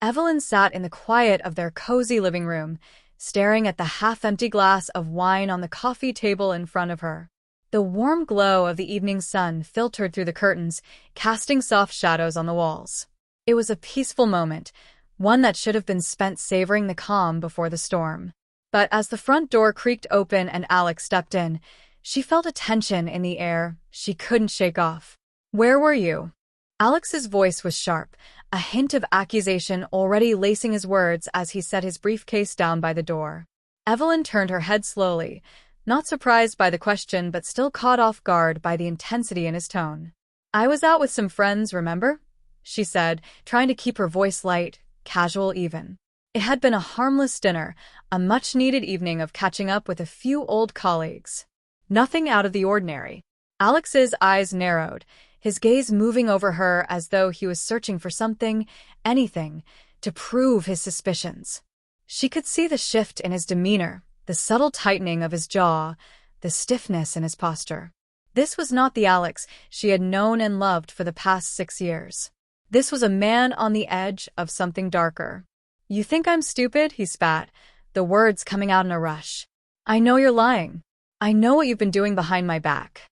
Evelyn sat in the quiet of their cozy living room, staring at the half-empty glass of wine on the coffee table in front of her. The warm glow of the evening sun filtered through the curtains, casting soft shadows on the walls. It was a peaceful moment, one that should have been spent savoring the calm before the storm. But as the front door creaked open and Alex stepped in, she felt a tension in the air she couldn't shake off. "Where were you?" Alex's voice was sharp, a hint of accusation already lacing his words as he set his briefcase down by the door. Evelyn turned her head slowly, not surprised by the question but still caught off guard by the intensity in his tone. "I was out with some friends, remember?" she said, trying to keep her voice light, casual even. It had been a harmless dinner, a much-needed evening of catching up with a few old colleagues. Nothing out of the ordinary. Alex's eyes narrowed, his gaze moving over her as though he was searching for something, anything, to prove his suspicions. She could see the shift in his demeanor, the subtle tightening of his jaw, the stiffness in his posture. This was not the Alex she had known and loved for the past 6 years. This was a man on the edge of something darker. "You think I'm stupid?" he spat, the words coming out in a rush. "I know you're lying. I know what you've been doing behind my back."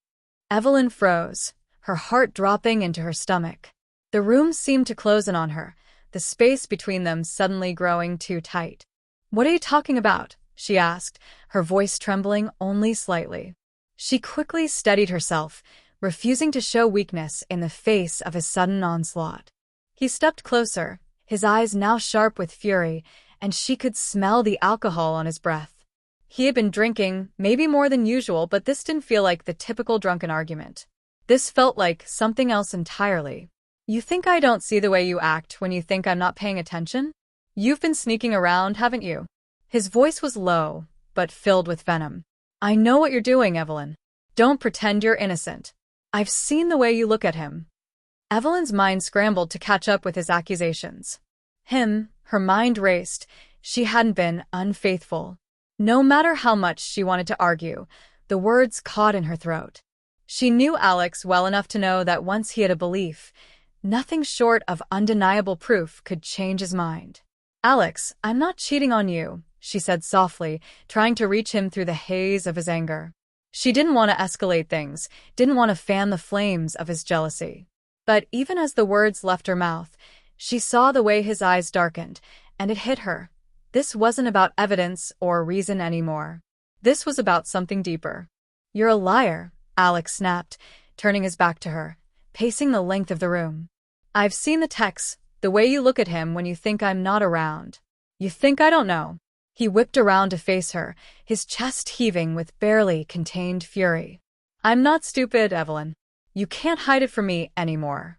Evelyn froze, her heart dropping into her stomach. The room seemed to close in on her, the space between them suddenly growing too tight. "What are you talking about?" she asked, her voice trembling only slightly. She quickly steadied herself, refusing to show weakness in the face of his sudden onslaught. He stepped closer, his eyes now sharp with fury, and she could smell the alcohol on his breath. He had been drinking, maybe more than usual, but this didn't feel like the typical drunken argument. This felt like something else entirely. "You think I don't see the way you act when you think I'm not paying attention? You've been sneaking around, haven't you?" His voice was low, but filled with venom. "I know what you're doing, Evelyn. Don't pretend you're innocent. I've seen the way you look at him." Evelyn's mind scrambled to catch up with his accusations. Her mind raced. She hadn't been unfaithful. No matter how much she wanted to argue, the words caught in her throat. She knew Alex well enough to know that once he had a belief, nothing short of undeniable proof could change his mind. "Alex, I'm not cheating on you," she said softly, trying to reach him through the haze of his anger. She didn't want to escalate things, didn't want to fan the flames of his jealousy. But even as the words left her mouth, she saw the way his eyes darkened, and it hit her. This wasn't about evidence or reason anymore. This was about something deeper. "You're a liar," Alex snapped, turning his back to her, pacing the length of the room. "I've seen the texts, the way you look at him when you think I'm not around. You think I don't know." He whipped around to face her, his chest heaving with barely contained fury. "I'm not stupid, Evelyn. You can't hide it from me anymore."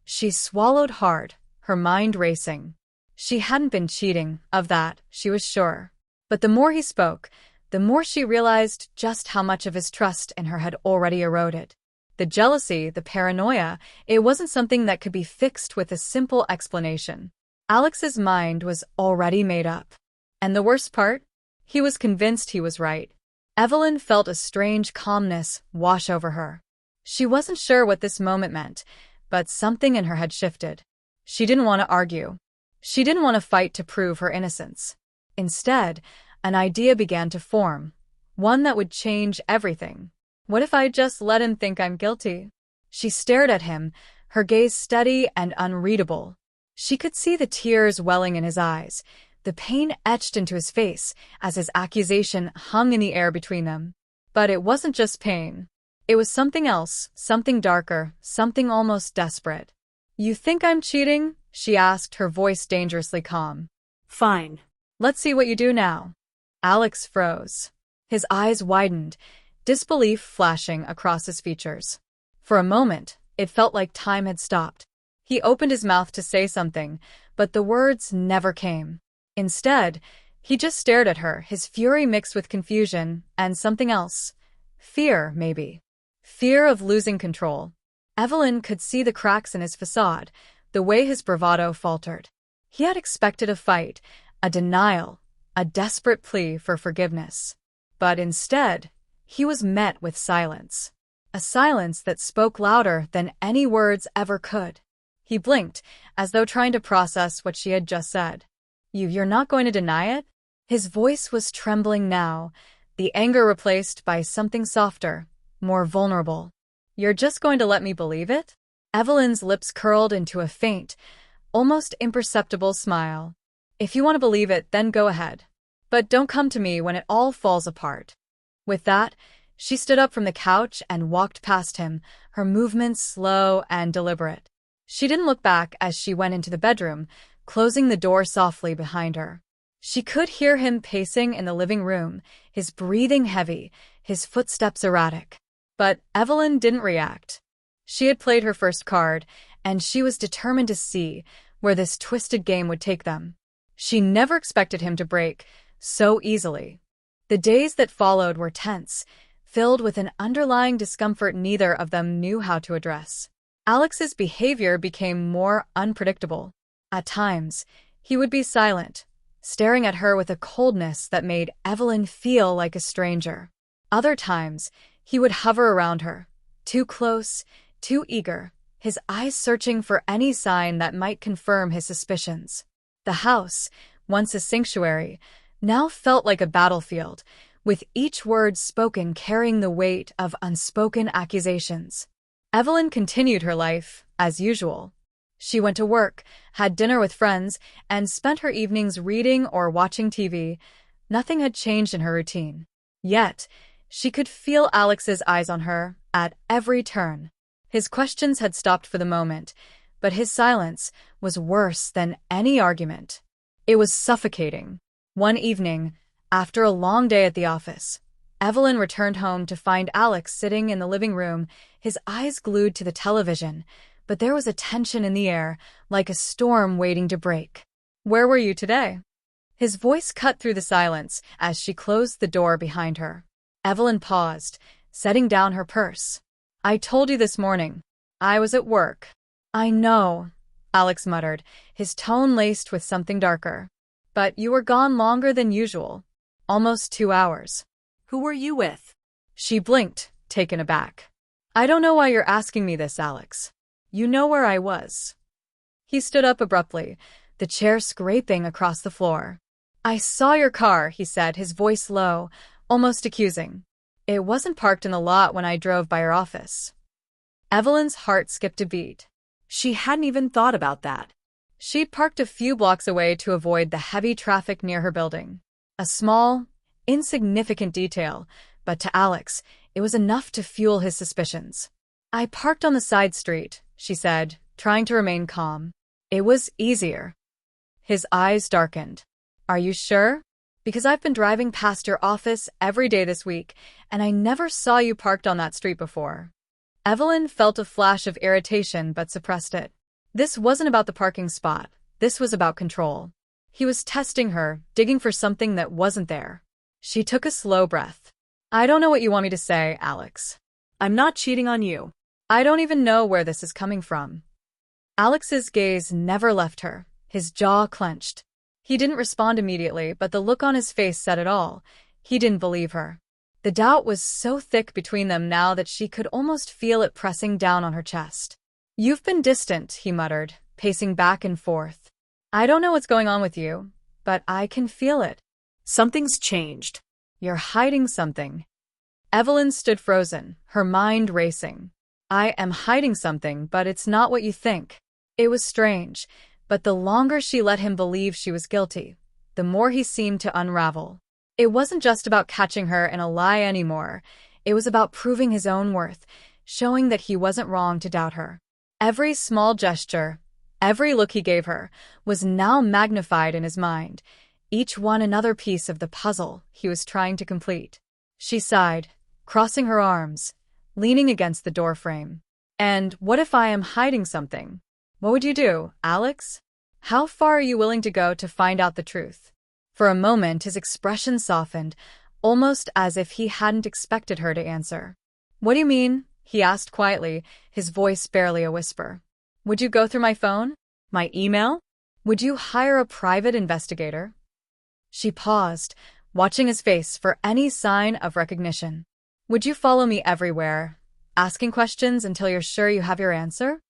She swallowed hard, her mind racing. She hadn't been cheating, of that, she was sure. But the more he spoke, the more she realized just how much of his trust in her had already eroded. The jealousy, the paranoia, it wasn't something that could be fixed with a simple explanation. Alex's mind was already made up. And the worst part? He was convinced he was right. Evelyn felt a strange calmness wash over her. She wasn't sure what this moment meant, but something in her had shifted. She didn't want to argue. She didn't want to fight to prove her innocence. Instead, an idea began to form, one that would change everything. What if I just let him think I'm guilty? She stared at him, her gaze steady and unreadable. She could see the tears welling in his eyes, the pain etched into his face as his accusation hung in the air between them. But it wasn't just pain. It was something else, something darker, something almost desperate. "You think I'm cheating?" she asked, her voice dangerously calm. "Fine. Let's see what you do now." Alex froze. His eyes widened, disbelief flashing across his features. For a moment, it felt like time had stopped. He opened his mouth to say something, but the words never came. Instead, he just stared at her, his fury mixed with confusion and something else. Fear, maybe. Fear of losing control. Evelyn could see the cracks in his facade, the way his bravado faltered. He had expected a fight, a denial, a desperate plea for forgiveness. But instead, he was met with silence. A silence that spoke louder than any words ever could. He blinked, as though trying to process what she had just said. You're not going to deny it? His voice was trembling now, the anger replaced by something softer, more vulnerable. You're just going to let me believe it? Evelyn's lips curled into a faint, almost imperceptible smile. If you want to believe it, then go ahead. But don't come to me when it all falls apart. With that, she stood up from the couch and walked past him, her movements slow and deliberate. She didn't look back as she went into the bedroom, closing the door softly behind her. She could hear him pacing in the living room, his breathing heavy, his footsteps erratic. But Evelyn didn't react. She had played her first card, and she was determined to see where this twisted game would take them. She never expected him to break so easily. The days that followed were tense, filled with an underlying discomfort neither of them knew how to address. Alex's behavior became more unpredictable. At times, he would be silent, staring at her with a coldness that made Evelyn feel like a stranger. Other times, he would hover around her, too close, too eager, his eyes searching for any sign that might confirm his suspicions. The house, once a sanctuary, now felt like a battlefield, with each word spoken carrying the weight of unspoken accusations. Evelyn continued her life, as usual. She went to work, had dinner with friends, and spent her evenings reading or watching TV. Nothing had changed in her routine. Yet, she could feel Alex's eyes on her at every turn. His questions had stopped for the moment, but his silence was worse than any argument. It was suffocating. One evening, after a long day at the office, Evelyn returned home to find Alex sitting in the living room, his eyes glued to the television, but there was a tension in the air, like a storm waiting to break. Where were you today? His voice cut through the silence as she closed the door behind her. Evelyn paused, setting down her purse. I told you this morning. I was at work. I know, Alex muttered, his tone laced with something darker. But you were gone longer than usual. Almost 2 hours. Who were you with? She blinked, taken aback. I don't know why you're asking me this, Alex. You know where I was. He stood up abruptly, the chair scraping across the floor. I saw your car, he said, his voice low, almost accusing. It wasn't parked in the lot when I drove by your office. Evelyn's heart skipped a beat. She hadn't even thought about that. She'd parked a few blocks away to avoid the heavy traffic near her building. A small, insignificant detail, but to Alex, it was enough to fuel his suspicions. I parked on the side street, she said, trying to remain calm. It was easier. His eyes darkened. Are you sure? Because I've been driving past your office every day this week, and I never saw you parked on that street before. Evelyn felt a flash of irritation but suppressed it. This wasn't about the parking spot. This was about control. He was testing her, digging for something that wasn't there. She took a slow breath. I don't know what you want me to say, Alex. I'm not cheating on you. I don't even know where this is coming from. Alex's gaze never left her, his jaw clenched. He didn't respond immediately, but the look on his face said it all. He didn't believe her. The doubt was so thick between them now that she could almost feel it pressing down on her chest. You've been distant, he muttered, pacing back and forth. I don't know what's going on with you, but I can feel it. Something's changed. You're hiding something. Evelyn stood frozen, her mind racing. I am hiding something, but it's not what you think. It was strange, but the longer she let him believe she was guilty, the more he seemed to unravel. It wasn't just about catching her in a lie anymore. It was about proving his own worth, showing that he wasn't wrong to doubt her. Every small gesture, every look he gave her, was now magnified in his mind, each one another piece of the puzzle he was trying to complete. She sighed, crossing her arms, leaning against the doorframe. And what if I am hiding something? What would you do, Alex? How far are you willing to go to find out the truth? For a moment, his expression softened, almost as if he hadn't expected her to answer. What do you mean? He asked quietly, his voice barely a whisper. Would you go through my phone? My email? Would you hire a private investigator? She paused, watching his face for any sign of recognition. Would you follow me everywhere, asking questions until you're sure you have your answer?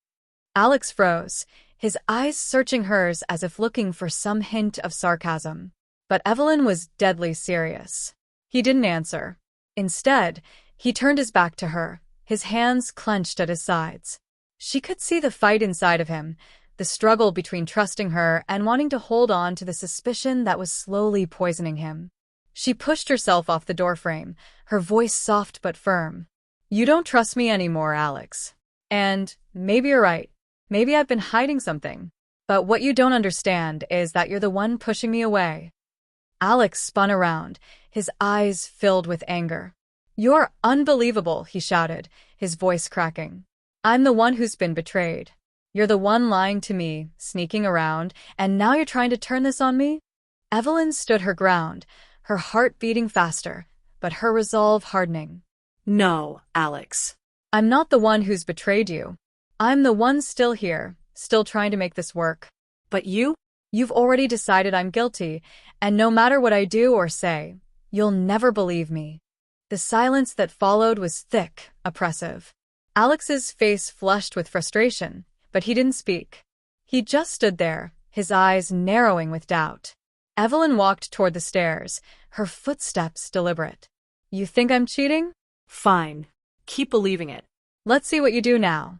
Alex froze, his eyes searching hers as if looking for some hint of sarcasm. But Evelyn was deadly serious. He didn't answer. Instead, he turned his back to her, his hands clenched at his sides. She could see the fight inside of him, the struggle between trusting her and wanting to hold on to the suspicion that was slowly poisoning him. She pushed herself off the doorframe, her voice soft but firm. "You don't trust me anymore, Alex. And maybe you're right. Maybe I've been hiding something. But what you don't understand is that you're the one pushing me away." Alex spun around, his eyes filled with anger. "You're unbelievable," he shouted, his voice cracking. "I'm the one who's been betrayed. You're the one lying to me, sneaking around, and now you're trying to turn this on me?" Evelyn stood her ground, her heart beating faster, but her resolve hardening. "No, Alex. I'm not the one who's betrayed you. I'm the one still here, still trying to make this work. But you? You've already decided I'm guilty, and no matter what I do or say, you'll never believe me." The silence that followed was thick, oppressive. Alex's face flushed with frustration, but he didn't speak. He just stood there, his eyes narrowing with doubt. Evelyn walked toward the stairs, her footsteps deliberate. "You think I'm cheating? Fine. Keep believing it. Let's see what you do now."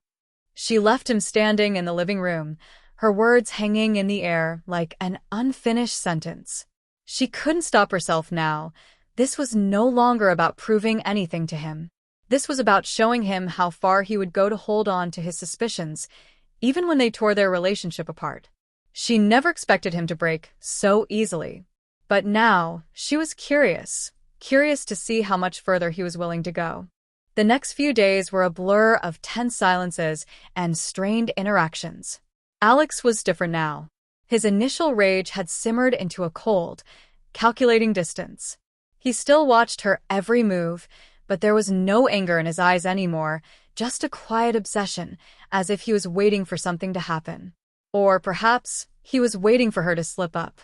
She left him standing in the living room, her words hanging in the air like an unfinished sentence. She couldn't stop herself now. This was no longer about proving anything to him. This was about showing him how far he would go to hold on to his suspicions, even when they tore their relationship apart. She never expected him to break so easily. But now, she was curious to see how much further he was willing to go. The next few days were a blur of tense silences and strained interactions. Alex was different now. His initial rage had simmered into a cold, calculating distance. He still watched her every move, but there was no anger in his eyes anymore, just a quiet obsession, as if he was waiting for something to happen. Or perhaps he was waiting for her to slip up.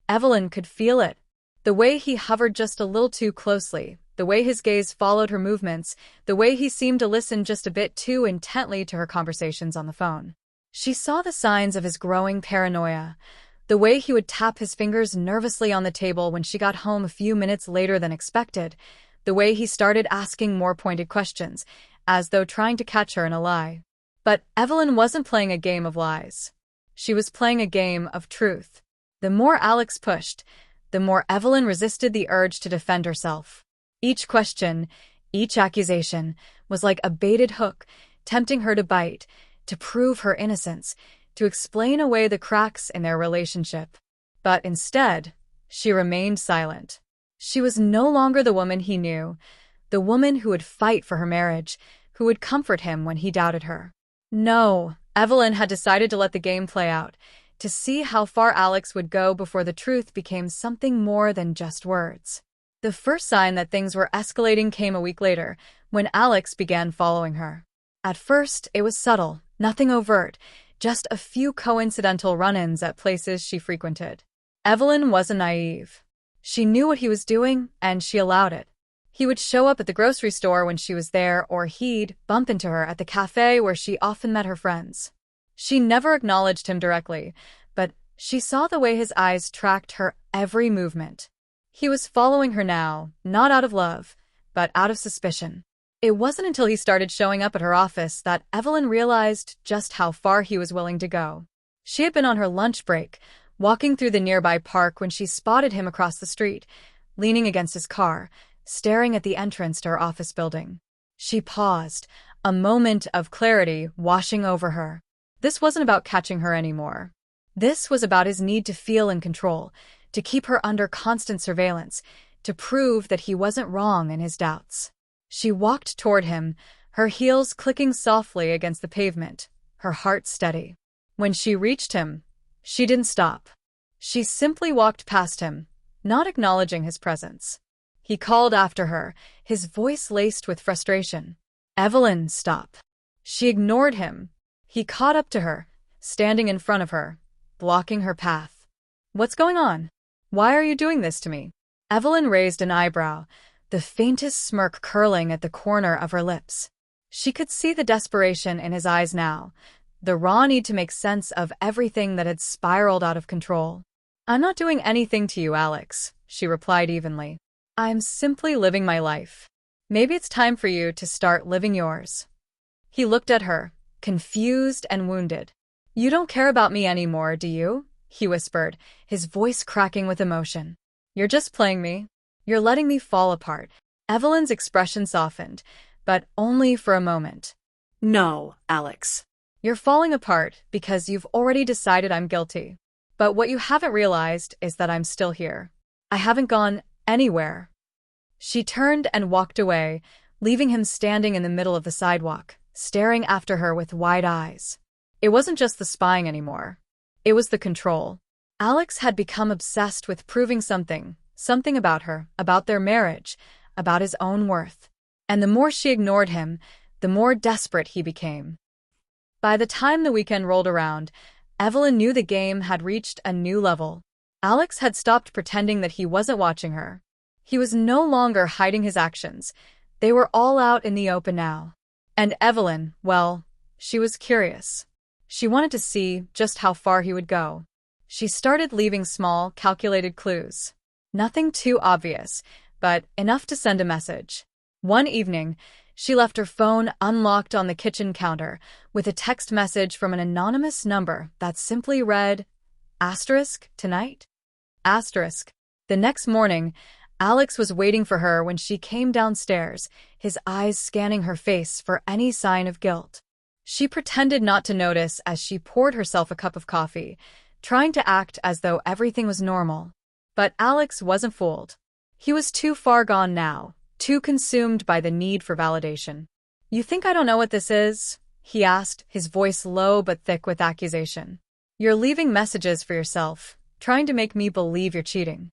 Evelyn could feel it. The way he hovered just a little too closely, the way his gaze followed her movements, the way he seemed to listen just a bit too intently to her conversations on the phone. She saw the signs of his growing paranoia. The way he would tap his fingers nervously on the table when she got home a few minutes later than expected. The way he started asking more pointed questions, as though trying to catch her in a lie. But Evelyn wasn't playing a game of lies. She was playing a game of truth. The more Alex pushed, the more Evelyn resisted the urge to defend herself. Each question, each accusation, was like a baited hook, tempting her to bite, to prove her innocence, to explain away the cracks in their relationship. But instead, she remained silent. She was no longer the woman he knew, the woman who would fight for her marriage, who would comfort him when he doubted her. No, Evelyn had decided to let the game play out, to see how far Alex would go before the truth became something more than just words. The first sign that things were escalating came a week later, when Alex began following her. At first, it was subtle, nothing overt, just a few coincidental run-ins at places she frequented. Evelyn wasn't naive. She knew what he was doing, and she allowed it. He would show up at the grocery store when she was there, or he'd bump into her at the cafe where she often met her friends. She never acknowledged him directly, but she saw the way his eyes tracked her every movement. He was following her now, not out of love, but out of suspicion. It wasn't until he started showing up at her office that Evelyn realized just how far he was willing to go. She had been on her lunch break, walking through the nearby park when she spotted him across the street, leaning against his car, staring at the entrance to her office building. She paused, a moment of clarity washing over her. This wasn't about catching her anymore. This was about his need to feel in control, to keep her under constant surveillance, to prove that he wasn't wrong in his doubts. She walked toward him, her heels clicking softly against the pavement, her heart steady. When she reached him, she didn't stop. She simply walked past him, not acknowledging his presence. He called after her, his voice laced with frustration. "Evelyn, stop." She ignored him. He caught up to her, standing in front of her, blocking her path. "What's going on? Why are you doing this to me?" Evelyn raised an eyebrow, the faintest smirk curling at the corner of her lips. She could see the desperation in his eyes now, the raw need to make sense of everything that had spiraled out of control. "I'm not doing anything to you, Alex," she replied evenly. "I'm simply living my life. Maybe it's time for you to start living yours." He looked at her, confused and wounded. "You don't care about me anymore, do you?" he whispered, his voice cracking with emotion. "You're just playing me. You're letting me fall apart." Evelyn's expression softened, but only for a moment. No, Alex. "You're falling apart because you've already decided I'm guilty. But what you haven't realized is that I'm still here. I haven't gone anywhere." She turned and walked away, leaving him standing in the middle of the sidewalk, staring after her with wide eyes. It wasn't just the spying anymore. It was the control. Alex had become obsessed with proving something about her, about their marriage, about his own worth. And the more she ignored him, the more desperate he became. By the time the weekend rolled around, Evelyn knew the game had reached a new level. Alex had stopped pretending that he wasn't watching her. He was no longer hiding his actions. They were all out in the open now. And Evelyn, well, she was curious. She wanted to see just how far he would go. She started leaving small, calculated clues. Nothing too obvious, but enough to send a message. One evening, she left her phone unlocked on the kitchen counter with a text message from an anonymous number that simply read, "*tonight?" The next morning, Alex was waiting for her when she came downstairs, his eyes scanning her face for any sign of guilt. She pretended not to notice as she poured herself a cup of coffee, trying to act as though everything was normal. But Alex wasn't fooled. He was too far gone now, too consumed by the need for validation. "You think I don't know what this is?" he asked, his voice low but thick with accusation. "You're leaving messages for yourself, trying to make me believe you're cheating."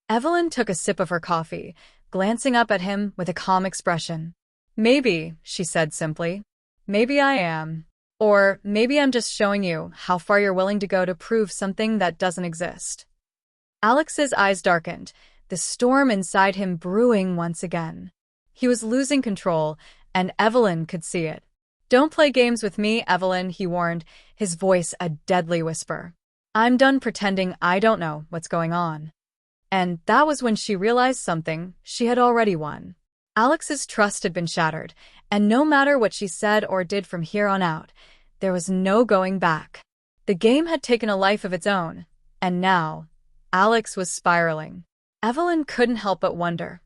Evelyn took a sip of her coffee, glancing up at him with a calm expression. "Maybe," she said simply. "Maybe I am. Or maybe I'm just showing you how far you're willing to go to prove something that doesn't exist." Alex's eyes darkened, the storm inside him brewing once again. He was losing control, and Evelyn could see it. "Don't play games with me, Evelyn," he warned, his voice a deadly whisper. "I'm done pretending I don't know what's going on." And that was when she realized something she had already won. Alex's trust had been shattered, and no matter what she said or did from here on out, there was no going back. The game had taken a life of its own, and now, Alex was spiraling. Evelyn couldn't help but wonder,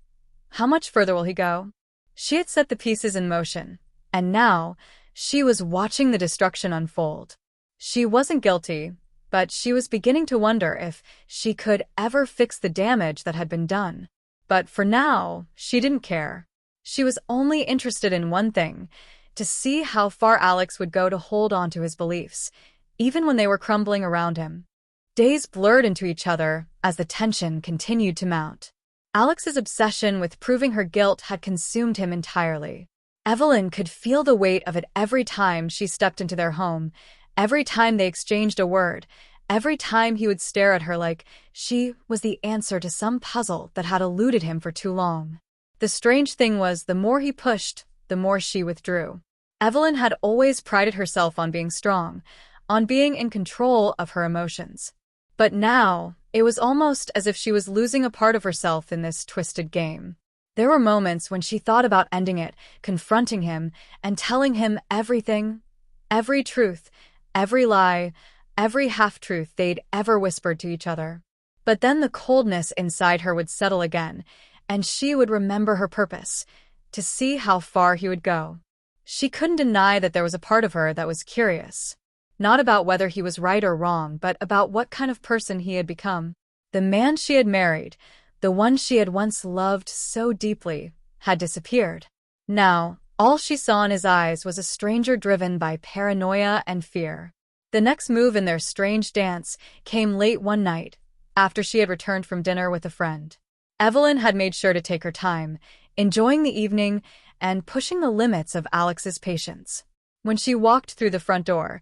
how much further will he go? She had set the pieces in motion, and now, she was watching the destruction unfold. She wasn't guilty, but she was beginning to wonder if she could ever fix the damage that had been done. But for now, she didn't care. She was only interested in one thing, to see how far Alex would go to hold on to his beliefs, even when they were crumbling around him. Days blurred into each other as the tension continued to mount. Alex's obsession with proving her guilt had consumed him entirely. Evelyn could feel the weight of it every time she stepped into their home, every time they exchanged a word, every time he would stare at her like she was the answer to some puzzle that had eluded him for too long. The strange thing was, the more he pushed, the more she withdrew. Evelyn had always prided herself on being strong, on being in control of her emotions. But now, it was almost as if she was losing a part of herself in this twisted game. There were moments when she thought about ending it, confronting him, and telling him everything, every truth, every lie, every half-truth they'd ever whispered to each other. But then the coldness inside her would settle again, and she would remember her purpose, to see how far he would go. She couldn't deny that there was a part of her that was curious. Not about whether he was right or wrong, but about what kind of person he had become. The man she had married, the one she had once loved so deeply, had disappeared. Now, all she saw in his eyes was a stranger driven by paranoia and fear. The next move in their strange dance came late one night, after she had returned from dinner with a friend. Evelyn had made sure to take her time, enjoying the evening and pushing the limits of Alex's patience. When she walked through the front door,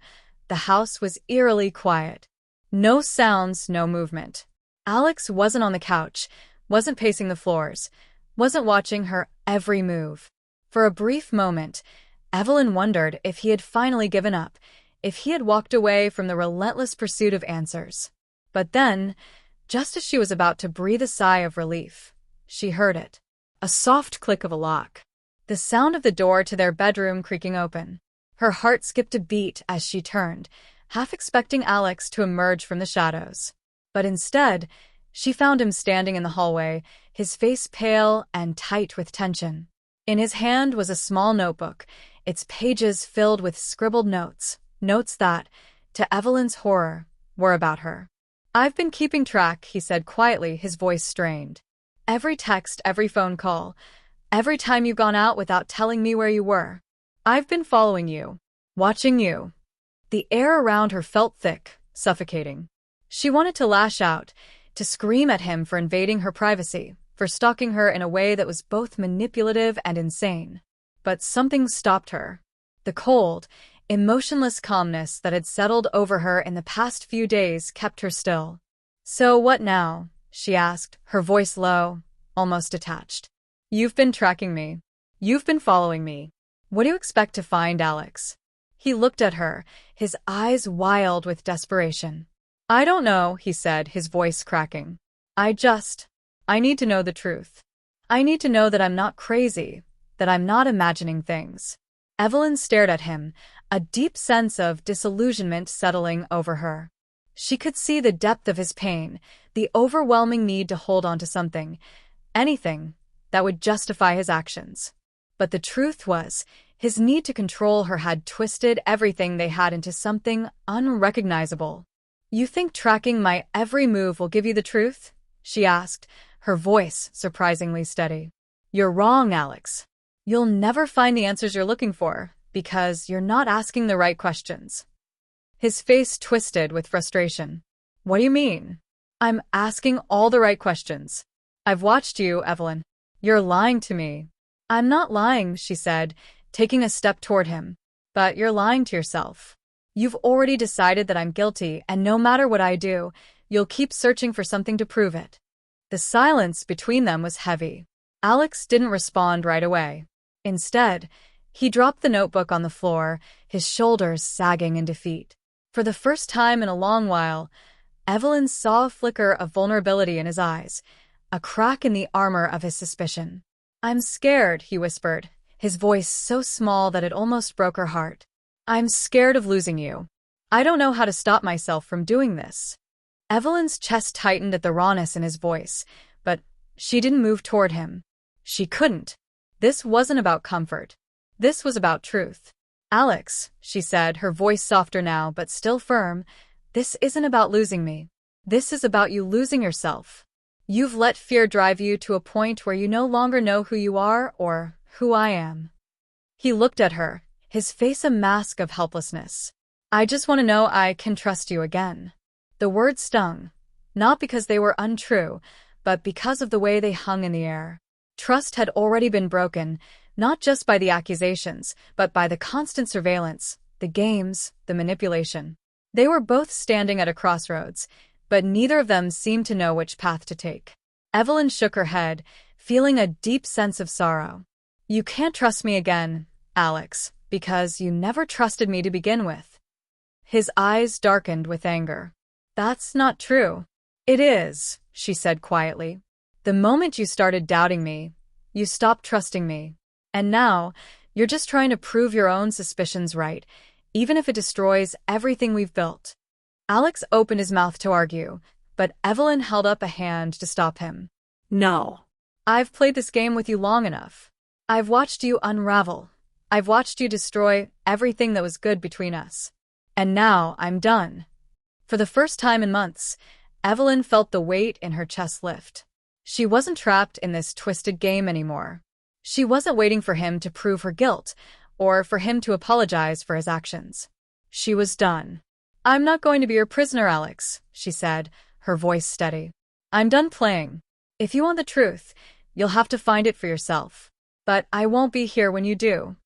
the house was eerily quiet. No sounds, no movement. Alex wasn't on the couch, wasn't pacing the floors, wasn't watching her every move. For a brief moment, Evelyn wondered if he had finally given up, if he had walked away from the relentless pursuit of answers. But then, just as she was about to breathe a sigh of relief, she heard it. A soft click of a lock. The sound of the door to their bedroom creaking open. Her heart skipped a beat as she turned, half expecting Alex to emerge from the shadows. But instead, she found him standing in the hallway, his face pale and tight with tension. In his hand was a small notebook, its pages filled with scribbled notes, notes that, to Evelyn's horror, were about her. "I've been keeping track," he said quietly, his voice strained. "Every text, every phone call, every time you've gone out without telling me where you were. I've been following you, watching you." The air around her felt thick, suffocating. She wanted to lash out, to scream at him for invading her privacy, for stalking her in a way that was both manipulative and insane. But something stopped her. The cold, emotionless calmness that had settled over her in the past few days kept her still. "So what now?" she asked, her voice low, almost detached. "You've been tracking me. You've been following me. What do you expect to find, Alex?" He looked at her, his eyes wild with desperation. "I don't know," he said, his voice cracking. I need to know the truth. I need to know that I'm not crazy, that I'm not imagining things." Evelyn stared at him, a deep sense of disillusionment settling over her. She could see the depth of his pain, the overwhelming need to hold on to something, anything, that would justify his actions. But the truth was, his need to control her had twisted everything they had into something unrecognizable. "You think tracking my every move will give you the truth?" she asked, her voice surprisingly steady. "You're wrong, Alex. You'll never find the answers you're looking for, because you're not asking the right questions." His face twisted with frustration. "What do you mean?" "I'm asking all the right questions. I've watched you, Evelyn. You're lying to me." "I'm not lying," she said, taking a step toward him. "But you're lying to yourself. You've already decided that I'm guilty, and no matter what I do, you'll keep searching for something to prove it." The silence between them was heavy. Alex didn't respond right away. Instead, he dropped the notebook on the floor, his shoulders sagging in defeat. For the first time in a long while, Evelyn saw a flicker of vulnerability in his eyes, a crack in the armor of his suspicion. "I'm scared," he whispered, his voice so small that it almost broke her heart. "I'm scared of losing you. I don't know how to stop myself from doing this." Evelyn's chest tightened at the rawness in his voice, but she didn't move toward him. She couldn't. This wasn't about comfort. This was about truth. "Alex," she said, her voice softer now but still firm, "this isn't about losing me. This is about you losing yourself. You've let fear drive you to a point where you no longer know who you are or who I am." He looked at her, his face a mask of helplessness. "I just want to know I can trust you again." The words stung, not because they were untrue, but because of the way they hung in the air. Trust had already been broken, not just by the accusations, but by the constant surveillance, the games, the manipulation. They were both standing at a crossroads, but neither of them seemed to know which path to take. Evelyn shook her head, feeling a deep sense of sorrow. "You can't trust me again, Alex, because you never trusted me to begin with." His eyes darkened with anger. "That's not true." "It is," she said quietly. "The moment you started doubting me, you stopped trusting me. And now, you're just trying to prove your own suspicions right, even if it destroys everything we've built." Alex opened his mouth to argue, but Evelyn held up a hand to stop him. "No." "I've played this game with you long enough. I've watched you unravel. I've watched you destroy everything that was good between us. And now I'm done." For the first time in months, Evelyn felt the weight in her chest lift. She wasn't trapped in this twisted game anymore. She wasn't waiting for him to prove her guilt, or for him to apologize for his actions. She was done. "I'm not going to be your prisoner, Alex," she said, her voice steady. "I'm done playing. If you want the truth, you'll have to find it for yourself. But I won't be here when you do."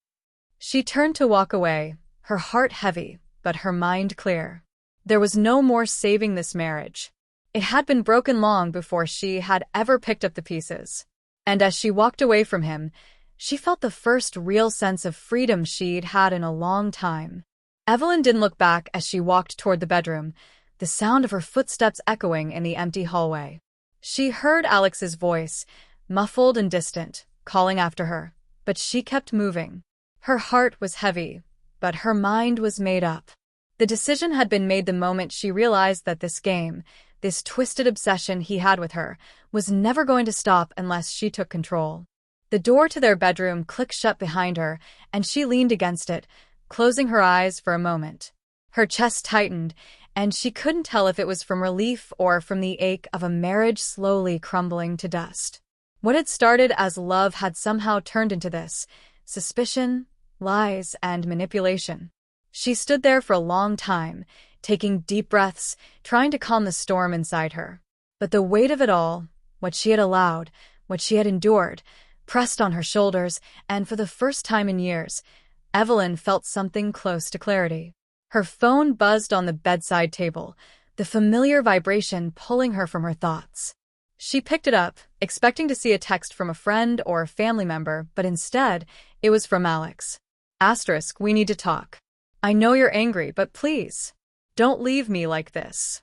She turned to walk away, her heart heavy, but her mind clear. There was no more saving this marriage. It had been broken long before she had ever picked up the pieces. And as she walked away from him, she felt the first real sense of freedom she'd had in a long time. Evelyn didn't look back as she walked toward the bedroom, the sound of her footsteps echoing in the empty hallway. She heard Alex's voice, muffled and distant, calling after her, but she kept moving. Her heart was heavy, but her mind was made up. The decision had been made the moment she realized that this game, this twisted obsession he had with her, was never going to stop unless she took control. The door to their bedroom clicked shut behind her, and she leaned against it, closing her eyes for a moment. Her chest tightened, and she couldn't tell if it was from relief or from the ache of a marriage slowly crumbling to dust. What had started as love had somehow turned into this: suspicion, lies, and manipulation. She stood there for a long time, taking deep breaths, trying to calm the storm inside her. But the weight of it all, what she had allowed, what she had endured, pressed on her shoulders, and for the first time in years, Evelyn felt something close to clarity. Her phone buzzed on the bedside table, the familiar vibration pulling her from her thoughts. She picked it up, expecting to see a text from a friend or a family member, but instead, it was from Alex. *, we need to talk. I know you're angry, but please, don't leave me like this.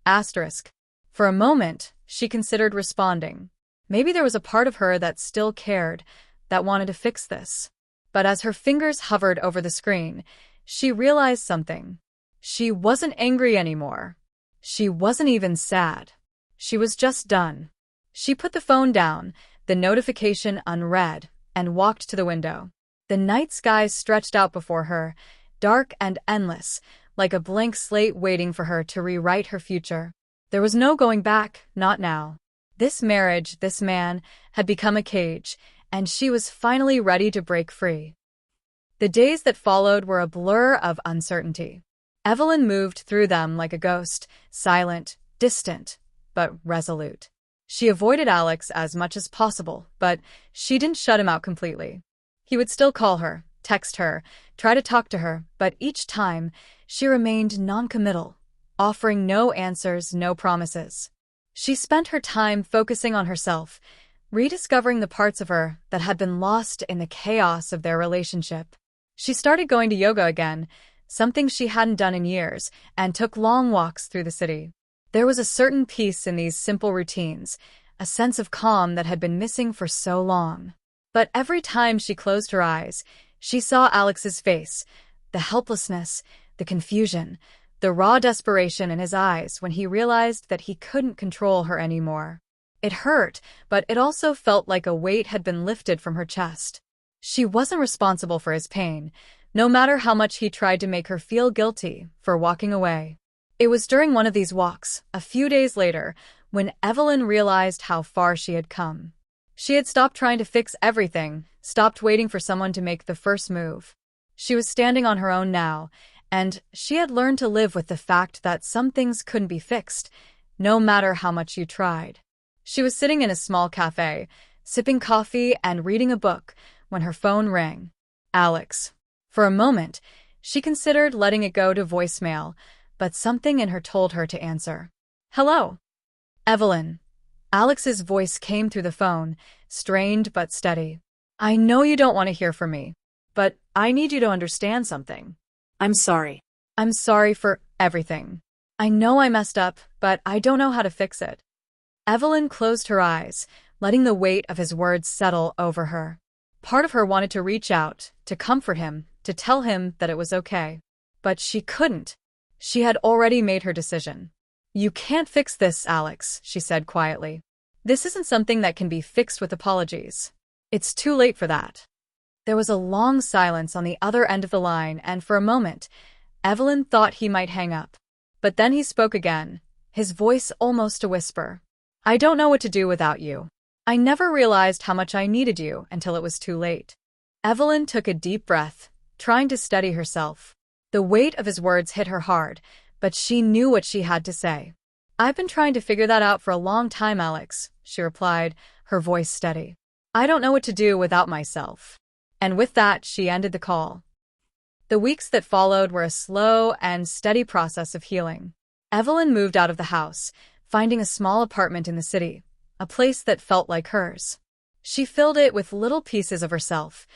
*. For a moment, she considered responding. Maybe there was a part of her that still cared, that wanted to fix this. But as her fingers hovered over the screen, she realized something. She wasn't angry anymore. She wasn't even sad. She was just done. She put the phone down, the notification unread, and walked to the window. The night sky stretched out before her, dark and endless, like a blank slate waiting for her to rewrite her future. There was no going back, not now. This marriage, this man, had become a cage, and she was finally ready to break free. The days that followed were a blur of uncertainty. Evelyn moved through them like a ghost, silent, distant, but resolute. She avoided Alex as much as possible, but she didn't shut him out completely. He would still call her, text her, try to talk to her, but each time, she remained non-committal, offering no answers, no promises. She spent her time focusing on herself, rediscovering the parts of her that had been lost in the chaos of their relationship. She started going to yoga again, something she hadn't done in years, and took long walks through the city. There was a certain peace in these simple routines, a sense of calm that had been missing for so long. But every time she closed her eyes, she saw Alex's face, the helplessness, the confusion, the raw desperation in his eyes when he realized that he couldn't control her anymore. It hurt, but it also felt like a weight had been lifted from her chest. She wasn't responsible for his pain, no matter how much he tried to make her feel guilty for walking away. It was during one of these walks, a few days later, when Evelyn realized how far she had come. She had stopped trying to fix everything, stopped waiting for someone to make the first move. She was standing on her own now, and she had learned to live with the fact that some things couldn't be fixed, no matter how much you tried. She was sitting in a small cafe, sipping coffee and reading a book, when her phone rang. Alex. For a moment, she considered letting it go to voicemail, but something in her told her to answer. Hello. Evelyn. Alex's voice came through the phone, strained but steady. I know you don't want to hear from me, but I need you to understand something. I'm sorry. I'm sorry for everything. I know I messed up, but I don't know how to fix it. Evelyn closed her eyes, letting the weight of his words settle over her. Part of her wanted to reach out, to comfort him, to tell him that it was okay. But she couldn't. She had already made her decision. You can't fix this, Alex, she said quietly. This isn't something that can be fixed with apologies. It's too late for that. There was a long silence on the other end of the line, and for a moment, Evelyn thought he might hang up. But then he spoke again, his voice almost a whisper. I don't know what to do without you. I never realized how much I needed you until it was too late. Evelyn took a deep breath, trying to steady herself. The weight of his words hit her hard, but she knew what she had to say. I've been trying to figure that out for a long time, Alex, she replied, her voice steady. I don't know what to do without myself. And with that, she ended the call. The weeks that followed were a slow and steady process of healing. Evelyn moved out of the house, finding a small apartment in the city, a place that felt like hers. She filled it with little pieces of herself,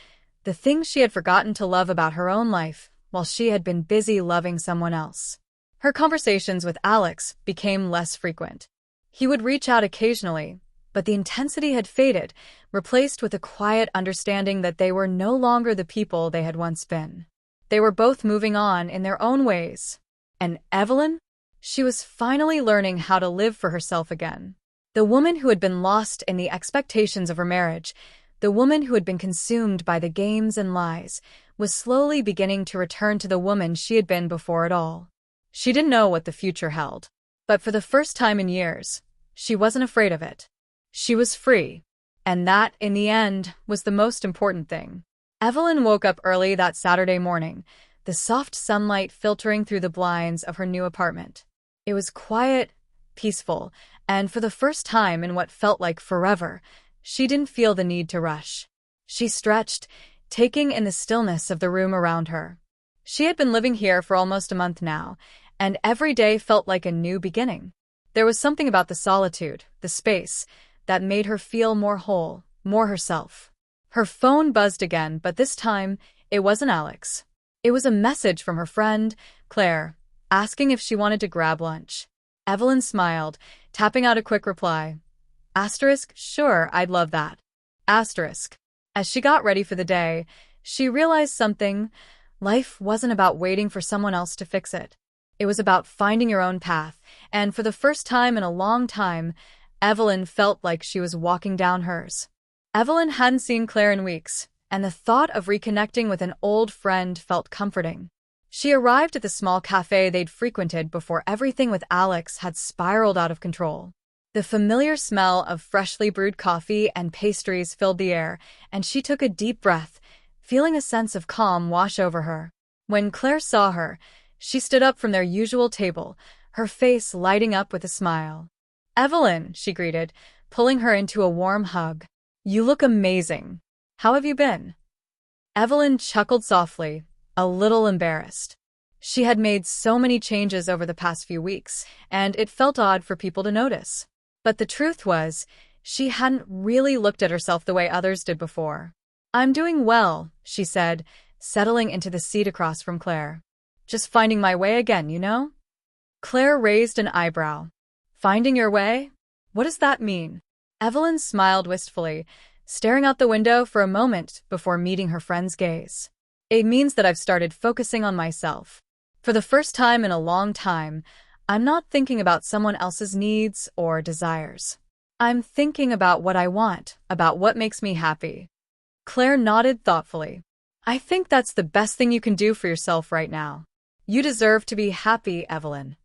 the things she had forgotten to love about her own life, while she had been busy loving someone else. Her conversations with Alex became less frequent. He would reach out occasionally, but the intensity had faded, replaced with a quiet understanding that they were no longer the people they had once been. They were both moving on in their own ways. And Evelyn? She was finally learning how to live for herself again. The woman who had been lost in the expectations of her marriage, the woman who had been consumed by the games and lies, was slowly beginning to return to the woman she had been before it all. She didn't know what the future held, but for the first time in years, she wasn't afraid of it. She was free, and that, in the end, was the most important thing. Evelyn woke up early that Saturday morning, the soft sunlight filtering through the blinds of her new apartment. It was quiet, peaceful, and for the first time in what felt like forever, she didn't feel the need to rush. She stretched, taking in the stillness of the room around her. She had been living here for almost a month now, and every day felt like a new beginning. There was something about the solitude, the space, that made her feel more whole, more herself. Her phone buzzed again, but this time, it wasn't Alex. It was a message from her friend, Claire, asking if she wanted to grab lunch. Evelyn smiled, tapping out a quick reply. Sure, I'd love that. As she got ready for the day, she realized something. Life wasn't about waiting for someone else to fix it. It was about finding your own path, and for the first time in a long time, Evelyn felt like she was walking down hers. Evelyn hadn't seen Claire in weeks, and the thought of reconnecting with an old friend felt comforting. She arrived at the small cafe they'd frequented before everything with Alex had spiraled out of control. The familiar smell of freshly brewed coffee and pastries filled the air, and she took a deep breath, feeling a sense of calm wash over her. When Claire saw her, she stood up from their usual table, her face lighting up with a smile. "Evelyn," she greeted, pulling her into a warm hug. "You look amazing. How have you been?" Evelyn chuckled softly, a little embarrassed. She had made so many changes over the past few weeks, and it felt odd for people to notice. But the truth was, she hadn't really looked at herself the way others did before. "I'm doing well," she said, settling into the seat across from Claire. "Just finding my way again, you know?" Claire raised an eyebrow. "Finding your way? What does that mean?" Evelyn smiled wistfully, staring out the window for a moment before meeting her friend's gaze. "It means that I've started focusing on myself. For the first time in a long time, I'm not thinking about someone else's needs or desires. I'm thinking about what I want, about what makes me happy." Claire nodded thoughtfully. "I think that's the best thing you can do for yourself right now. You deserve to be happy, Evelyn."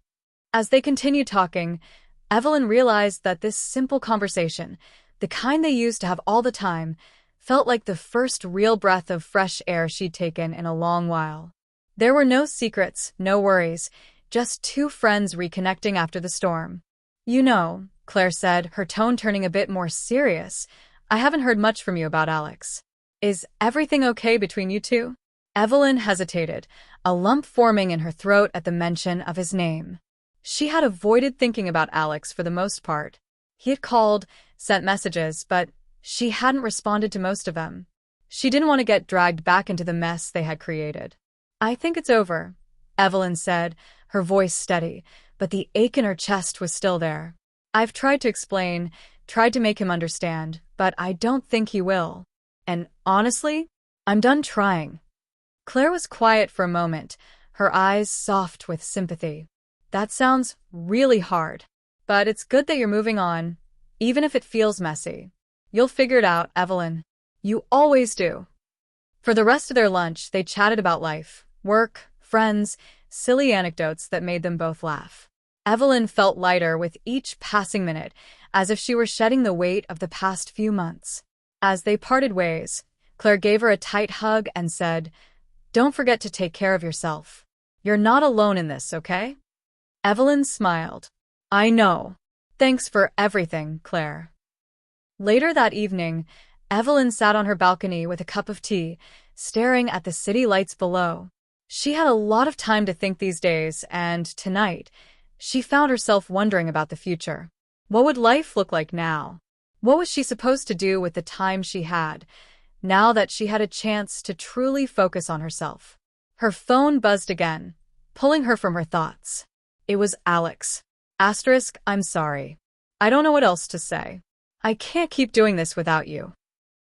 As they continued talking, Evelyn realized that this simple conversation, the kind they used to have all the time, felt like the first real breath of fresh air she'd taken in a long while. There were no secrets, no worries, just two friends reconnecting after the storm. "You know," Claire said, her tone turning a bit more serious, "I haven't heard much from you about Alex. Is everything okay between you two?" Evelyn hesitated, a lump forming in her throat at the mention of his name. She had avoided thinking about Alex for the most part. He had called, sent messages, but she hadn't responded to most of them. She didn't want to get dragged back into the mess they had created. "I think it's over," Evelyn said, her voice steady, but the ache in her chest was still there. "I've tried to explain, tried to make him understand, but I don't think he will. And honestly, I'm done trying." Claire was quiet for a moment, her eyes soft with sympathy. "That sounds really hard. But it's good that you're moving on, even if it feels messy. You'll figure it out, Evelyn. You always do." For the rest of their lunch, they chatted about life, work, friends, silly anecdotes that made them both laugh. Evelyn felt lighter with each passing minute, as if she were shedding the weight of the past few months. As they parted ways, Claire gave her a tight hug and said, "Don't forget to take care of yourself. You're not alone in this, okay?" Evelyn smiled. "I know. Thanks for everything, Claire." Later that evening, Evelyn sat on her balcony with a cup of tea, staring at the city lights below. She had a lot of time to think these days, and tonight, she found herself wondering about the future. What would life look like now? What was she supposed to do with the time she had, now that she had a chance to truly focus on herself? Her phone buzzed again, pulling her from her thoughts. It was Alex. Asterisk, I'm sorry. I don't know what else to say. I can't keep doing this without you.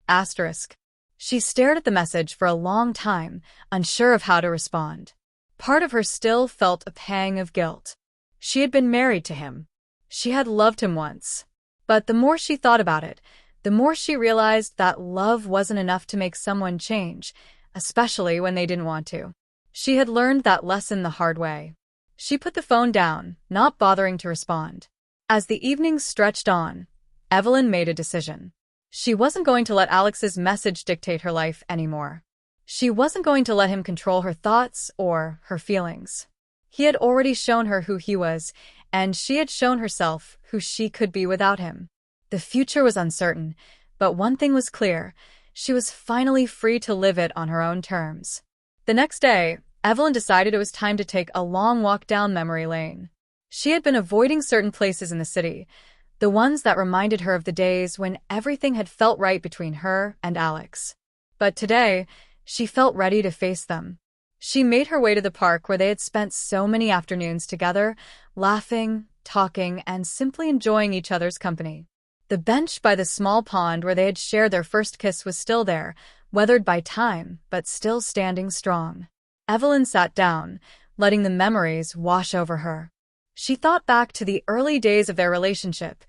Asterisk. She stared at the message for a long time, unsure of how to respond. Part of her still felt a pang of guilt. She had been married to him. She had loved him once. But the more she thought about it, the more she realized that love wasn't enough to make someone change, especially when they didn't want to. She had learned that lesson the hard way. She put the phone down, not bothering to respond. As the evenings stretched on, Evelyn made a decision. She wasn't going to let Alex's message dictate her life anymore. She wasn't going to let him control her thoughts or her feelings. He had already shown her who he was, and she had shown herself who she could be without him. The future was uncertain, but one thing was clear: she was finally free to live it on her own terms. The next day, Evelyn decided it was time to take a long walk down memory lane. She had been avoiding certain places in the city, the ones that reminded her of the days when everything had felt right between her and Alex. But today, she felt ready to face them. She made her way to the park where they had spent so many afternoons together, laughing, talking, and simply enjoying each other's company. The bench by the small pond where they had shared their first kiss was still there, weathered by time, but still standing strong. Evelyn sat down, letting the memories wash over her. She thought back to the early days of their relationship,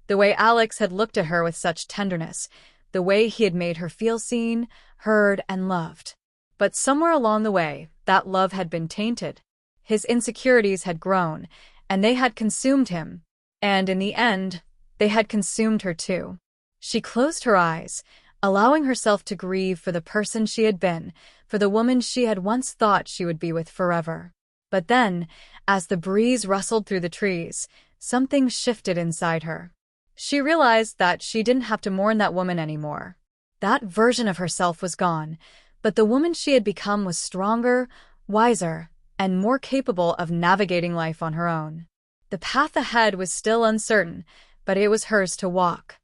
the way Alex had looked at her with such tenderness, the way he had made her feel seen, heard, and loved. But somewhere along the way, that love had been tainted. His insecurities had grown, and they had consumed him. And in the end, they had consumed her too. She closed her eyes, allowing herself to grieve for the person she had been, for the woman she had once thought she would be with forever. But then, as the breeze rustled through the trees, something shifted inside her. She realized that she didn't have to mourn that woman anymore. That version of herself was gone, but the woman she had become was stronger, wiser, and more capable of navigating life on her own. The path ahead was still uncertain, but it was hers to walk.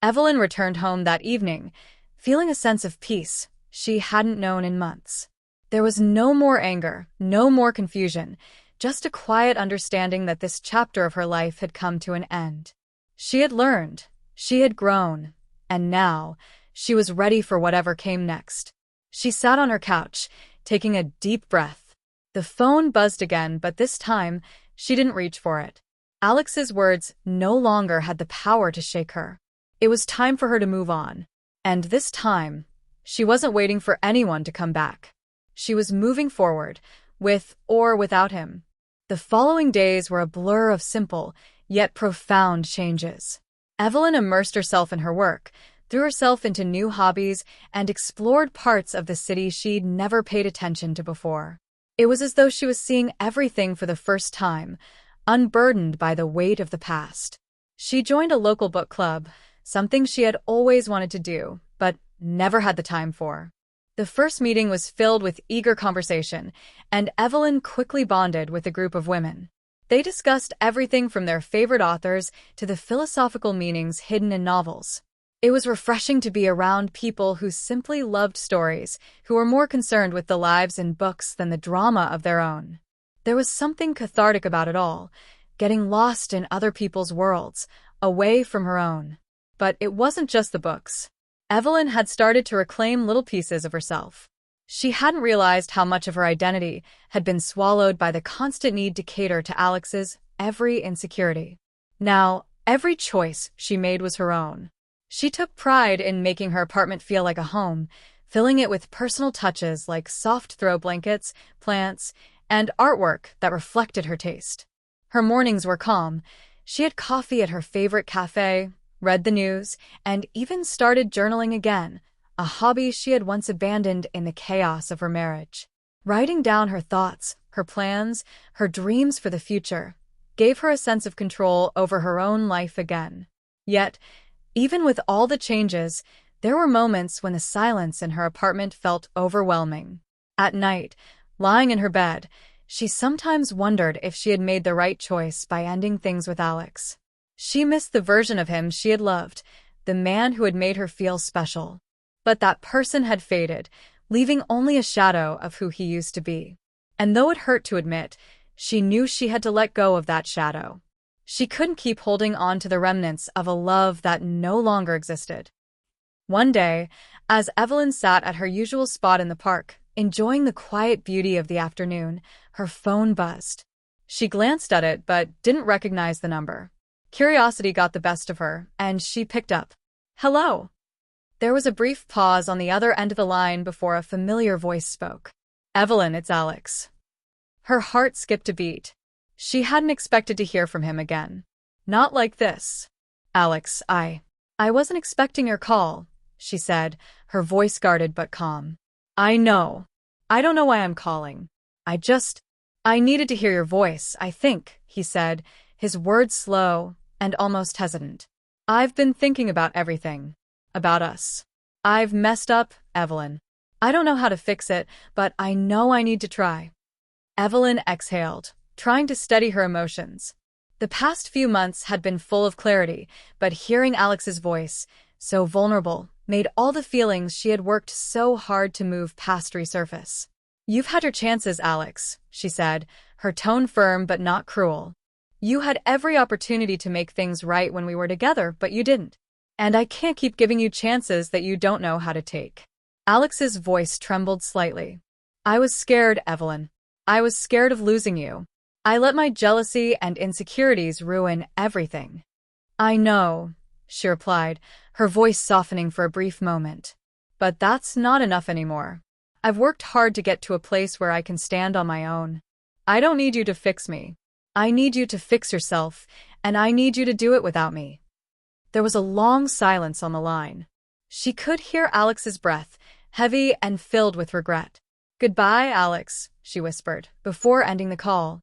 Evelyn returned home that evening, feeling a sense of peace she hadn't known in months. There was no more anger, no more confusion, just a quiet understanding that this chapter of her life had come to an end. She had learned, she had grown, and now she was ready for whatever came next. She sat on her couch, taking a deep breath. The phone buzzed again, but this time she didn't reach for it. Alex's words no longer had the power to shake her. It was time for her to move on. And this time, she wasn't waiting for anyone to come back. She was moving forward, with or without him. The following days were a blur of simple, yet profound changes. Evelyn immersed herself in her work, threw herself into new hobbies, and explored parts of the city she'd never paid attention to before. It was as though she was seeing everything for the first time, unburdened by the weight of the past. She joined a local book club, something she had always wanted to do, but never had the time for. The first meeting was filled with eager conversation, and Evelyn quickly bonded with a group of women. They discussed everything from their favorite authors to the philosophical meanings hidden in novels. It was refreshing to be around people who simply loved stories, who were more concerned with the lives in books than the drama of their own. There was something cathartic about it all, getting lost in other people's worlds, away from her own. But it wasn't just the books. Evelyn had started to reclaim little pieces of herself. She hadn't realized how much of her identity had been swallowed by the constant need to cater to Alex's every insecurity. Now, every choice she made was her own. She took pride in making her apartment feel like a home, filling it with personal touches like soft throw blankets, plants, and artwork that reflected her taste. Her mornings were calm. She had coffee at her favorite cafe, read the news, and even started journaling again, a hobby she had once abandoned in the chaos of her marriage. Writing down her thoughts, her plans, her dreams for the future, gave her a sense of control over her own life again. Yet, even with all the changes, there were moments when the silence in her apartment felt overwhelming. At night, lying in her bed, she sometimes wondered if she had made the right choice by ending things with Alex. She missed the version of him she had loved, the man who had made her feel special. But that person had faded, leaving only a shadow of who he used to be. And though it hurt to admit, she knew she had to let go of that shadow. She couldn't keep holding on to the remnants of a love that no longer existed. One day, as Evelyn sat at her usual spot in the park, enjoying the quiet beauty of the afternoon, her phone buzzed. She glanced at it but didn't recognize the number. Curiosity got the best of her, and she picked up. "Hello." There was a brief pause on the other end of the line before a familiar voice spoke. "Evelyn, it's Alex." Her heart skipped a beat. She hadn't expected to hear from him again. Not like this. "Alex, I wasn't expecting your call," she said, her voice guarded but calm. "I know. I don't know why I'm calling. I needed to hear your voice, I think," he said, his words slow and almost hesitant. "I've been thinking about everything. About us. I've messed up, Evelyn. I don't know how to fix it, but I know I need to try." Evelyn exhaled, trying to steady her emotions. The past few months had been full of clarity, but hearing Alex's voice, so vulnerable, made all the feelings she had worked so hard to move past resurface. "You've had your chances, Alex," she said, her tone firm but not cruel. "You had every opportunity to make things right when we were together, but you didn't. And I can't keep giving you chances that you don't know how to take." Alex's voice trembled slightly. "I was scared, Evelyn. I was scared of losing you. I let my jealousy and insecurities ruin everything." "I know," she replied, her voice softening for a brief moment. "But that's not enough anymore. I've worked hard to get to a place where I can stand on my own. I don't need you to fix me. I need you to fix yourself, and I need you to do it without me." There was a long silence on the line. She could hear Alex's breath, heavy and filled with regret. "Goodbye, Alex," she whispered, before ending the call.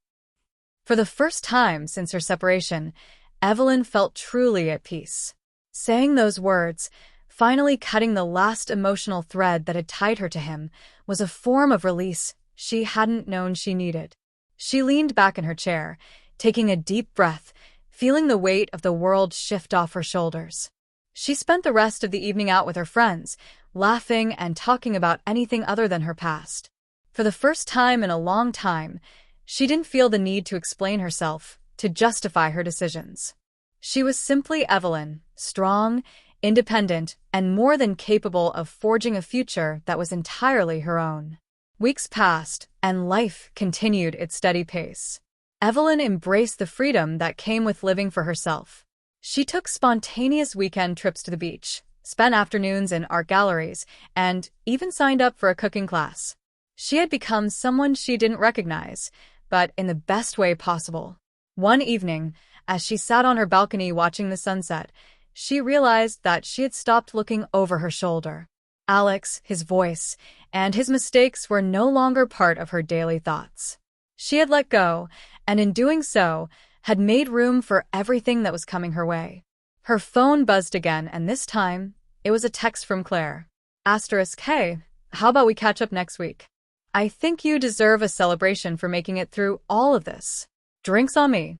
For the first time since her separation, Evelyn felt truly at peace. Saying those words, finally cutting the last emotional thread that had tied her to him, was a form of release she hadn't known she needed. She leaned back in her chair, taking a deep breath, feeling the weight of the world shift off her shoulders. She spent the rest of the evening out with her friends, laughing and talking about anything other than her past. For the first time in a long time, she didn't feel the need to explain herself, to justify her decisions. She was simply Evelyn, strong, independent, and more than capable of forging a future that was entirely her own. Weeks passed, and life continued its steady pace. Evelyn embraced the freedom that came with living for herself. She took spontaneous weekend trips to the beach, spent afternoons in art galleries, and even signed up for a cooking class. She had become someone she didn't recognize, but in the best way possible. One evening, as she sat on her balcony watching the sunset, she realized that she had stopped looking over her shoulder. Alex, his voice, and his mistakes were no longer part of her daily thoughts. She had let go, and in doing so, had made room for everything that was coming her way. Her phone buzzed again, and this time, it was a text from Claire. "Hey, how about we catch up next week? I think you deserve a celebration for making it through all of this. Drinks on me."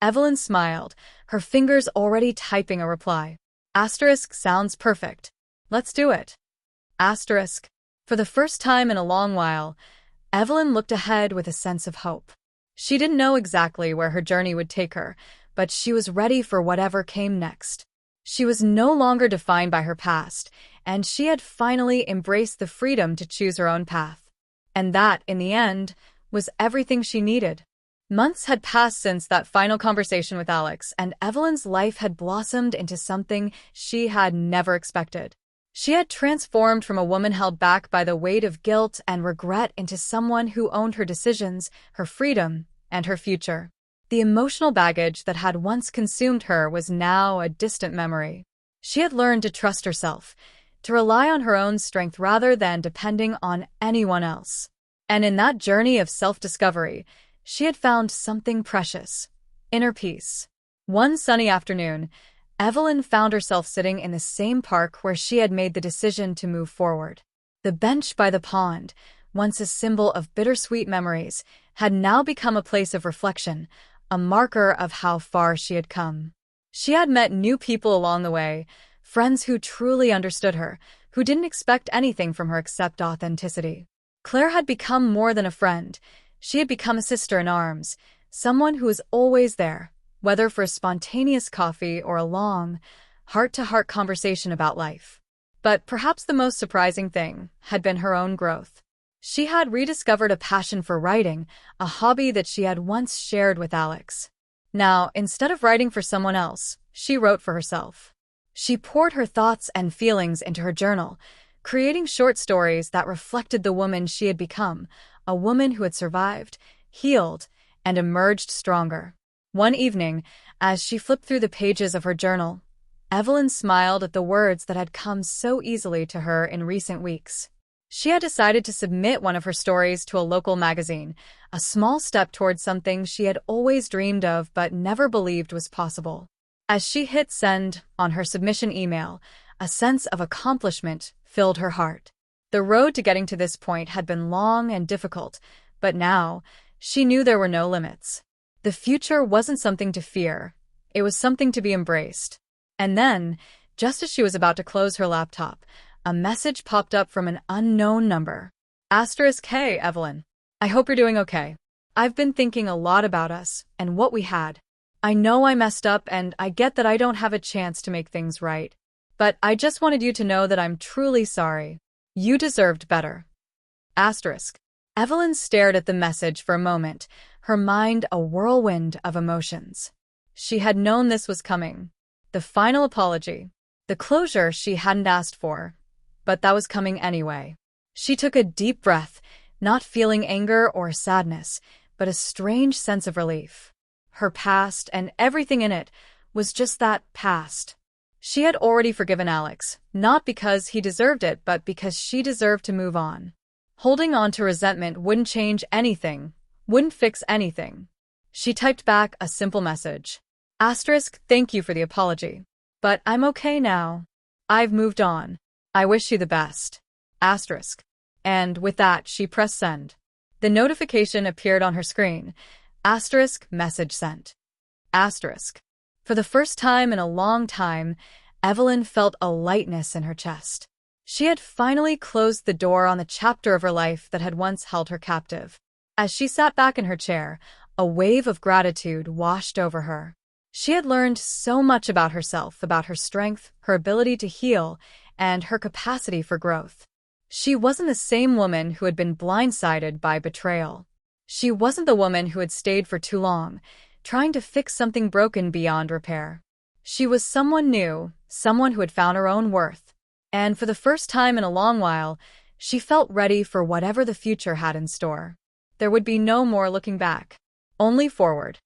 Evelyn smiled, her fingers already typing a reply. "Sounds perfect. Let's do it." For the first time in a long while, Evelyn looked ahead with a sense of hope. She didn't know exactly where her journey would take her, but she was ready for whatever came next. She was no longer defined by her past, and she had finally embraced the freedom to choose her own path. And that, in the end, was everything she needed. Months had passed since that final conversation with Alex, and Evelyn's life had blossomed into something she had never expected. She had transformed from a woman held back by the weight of guilt and regret into someone who owned her decisions, her freedom, and her future. The emotional baggage that had once consumed her was now a distant memory. She had learned to trust herself, to rely on her own strength rather than depending on anyone else. And in that journey of self-discovery, she had found something precious: inner peace. One sunny afternoon, Evelyn found herself sitting in the same park where she had made the decision to move forward. The bench by the pond, once a symbol of bittersweet memories, had now become a place of reflection, a marker of how far she had come. She had met new people along the way, friends who truly understood her, who didn't expect anything from her except authenticity. Claire had become more than a friend. She had become a sister in arms, someone who was always there, whether for a spontaneous coffee or a long, heart-to-heart conversation about life. But perhaps the most surprising thing had been her own growth. She had rediscovered a passion for writing, a hobby that she had once shared with Alex. Now, instead of writing for someone else, she wrote for herself. She poured her thoughts and feelings into her journal, creating short stories that reflected the woman she had become, a woman who had survived, healed, and emerged stronger. One evening, as she flipped through the pages of her journal, Evelyn smiled at the words that had come so easily to her in recent weeks. She had decided to submit one of her stories to a local magazine, a small step towards something she had always dreamed of but never believed was possible. As she hit send on her submission email, a sense of accomplishment filled her heart. The road to getting to this point had been long and difficult, but now she knew there were no limits. The future wasn't something to fear, it was something to be embraced. And then, just as she was about to close her laptop, a message popped up from an unknown number. *Hey, Evelyn. I hope you're doing okay. I've been thinking a lot about us and what we had. I know I messed up and I get that I don't have a chance to make things right. But I just wanted you to know that I'm truly sorry. You deserved better. Evelyn stared at the message for a moment, her mind a whirlwind of emotions. She had known this was coming. The final apology. The closure she hadn't asked for. But that was coming anyway. She took a deep breath, not feeling anger or sadness, but a strange sense of relief. Her past and everything in it was just that past. She had already forgiven Alex, not because he deserved it, but because she deserved to move on. Holding on to resentment wouldn't change anything, wouldn't fix anything. She typed back a simple message. Thank you for the apology. But I'm okay now. I've moved on. I wish you the best. And with that, she pressed send. The notification appeared on her screen. Message sent. For the first time in a long time, Evelyn felt a lightness in her chest. She had finally closed the door on the chapter of her life that had once held her captive. As she sat back in her chair, a wave of gratitude washed over her. She had learned so much about herself, about her strength, her ability to heal, and her capacity for growth. She wasn't the same woman who had been blindsided by betrayal. She wasn't the woman who had stayed for too long, trying to fix something broken beyond repair. She was someone new, someone who had found her own worth. And for the first time in a long while, she felt ready for whatever the future had in store. There would be no more looking back, only forward.